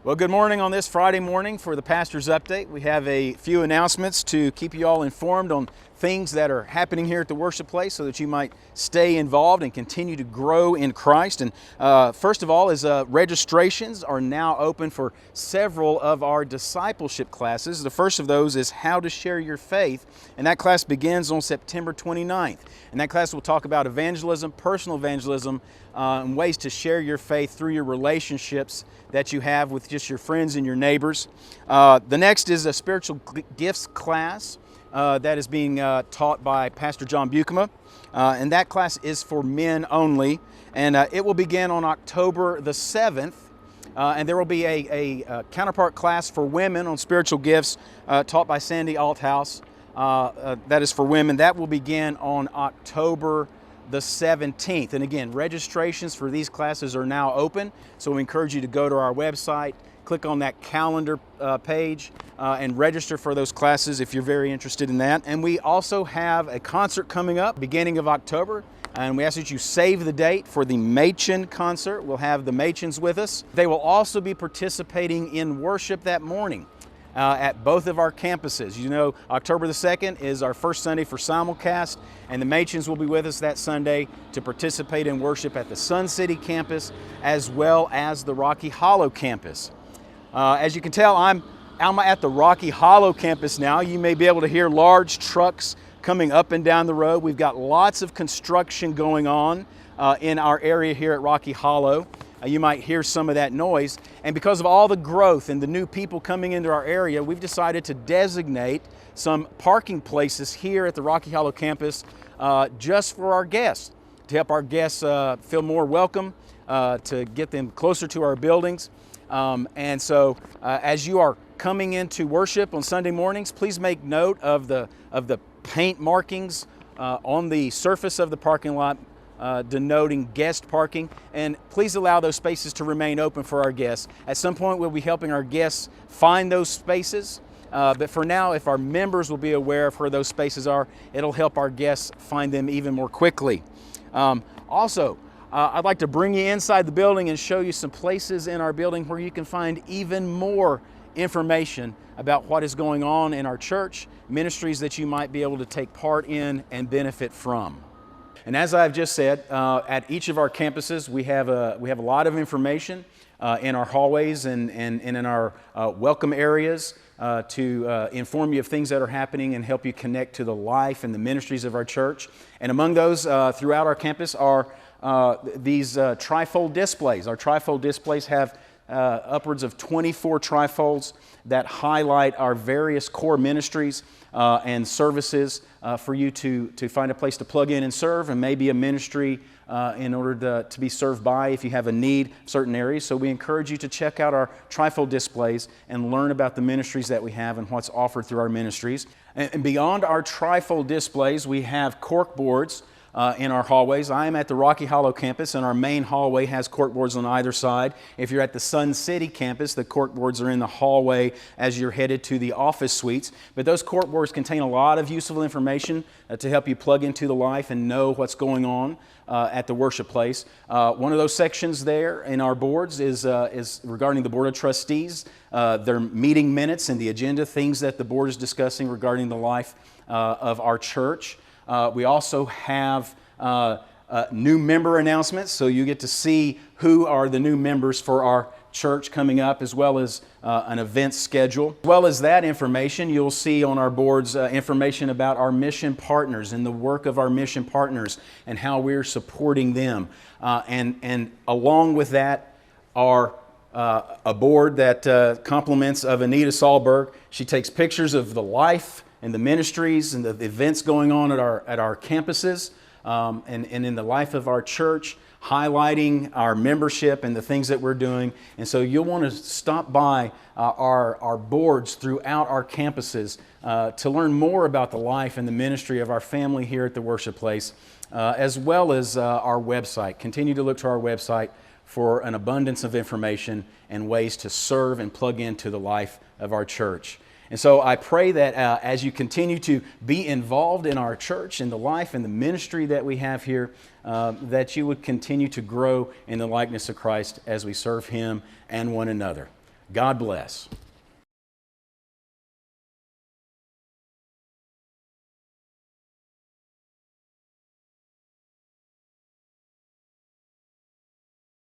Well, good morning on this Friday morning for the Pastor's Update. We have a few announcements to keep you all informed on things that are happening here at the worship place so that you might stay involved and continue to grow in Christ. And first of all, registrations are now open for several of our discipleship classes. The first of those is How to Share Your Faith, and that class begins on September 29th. And that class will talk about evangelism, personal evangelism, and ways to share your faith through your relationships that you have with just your friends and your neighbors. The next is a spiritual gifts class that is being taught by Pastor John Bukema, and that class is for men only, and it will begin on October the 7th, and there will be a counterpart class for women on spiritual gifts taught by Sandy Althouse. That is for women. That will begin on October the 17th. And again, registrations for these classes are now open, so we encourage you to go to our website, click on that calendar page, and register for those classes if you're very interested in that. And we also have a concert coming up beginning of October, and we ask that you save the date for the Machen concert. We'll have the Machens with us. They will also be participating in worship that morning at both of our campuses. You know, October the 2nd is our first Sunday for simulcast, and the Machens will be with us that Sunday to participate in worship at the Sun City campus as well as the Rocky Hollow campus. As you can tell, I'm at the Rocky Hollow campus now. You may be able to hear large trucks coming up and down the road. We've got lots of construction going on in our area here at Rocky Hollow. You might hear some of that noise. And because of all the growth and the new people coming into our area, we've decided to designate some parking places here at the Rocky Hollow campus just for our guests, to help our guests feel more welcome, to get them closer to our buildings. And so as you are coming into worship on Sunday mornings, please make note of the paint markings on the surface of the parking lot denoting guest parking, and please allow those spaces to remain open for our guests. At some point we'll be helping our guests find those spaces, but for now, if our members will be aware of where those spaces are, it'll help our guests find them even more quickly. Also, I'd like to bring you inside the building and show you some places in our building where you can find even more information about what is going on in our church, ministries that you might be able to take part in and benefit from. And as I've just said, at each of our campuses, we have a lot of information in our hallways and in our welcome areas to inform you of things that are happening and help you connect to the life and the ministries of our church. And among those throughout our campus are these trifold displays. Our trifold displays have upwards of 24 trifolds that highlight our various core ministries and services for you to find a place to plug in and serve, and maybe a ministry in order to be served by if you have a need in certain areas. So we encourage you to check out our trifold displays and learn about the ministries that we have and what's offered through our ministries. And beyond our trifold displays, we have cork boards in our hallways. I am at the Rocky Hollow campus, and our main hallway has corkboards on either side. If you're at the Sun City campus, the corkboards are in the hallway as you're headed to the office suites. But those corkboards contain a lot of useful information to help you plug into the life and know what's going on at the worship place. One of those sections there in our boards is regarding the Board of Trustees, their meeting minutes and the agenda, things that the board is discussing regarding the life of our church. We also have new member announcements, so you get to see who are the new members for our church coming up, as well as an event schedule. As well as that information, you'll see on our boards information about our mission partners and the work of our mission partners and how we're supporting them. And along with that are a board that compliments of Anita Sahlberg. She takes pictures of the life and the ministries and the events going on at our campuses and in the life of our church, highlighting our membership and the things that we're doing. And so you'll want to stop by our boards throughout our campuses to learn more about the life and the ministry of our family here at the worship place, as well as our website. Continue to look to our website for an abundance of information and ways to serve and plug into the life of our church. And so I pray that as you continue to be involved in our church and the life and the ministry that we have here, that you would continue to grow in the likeness of Christ as we serve Him and one another. God bless.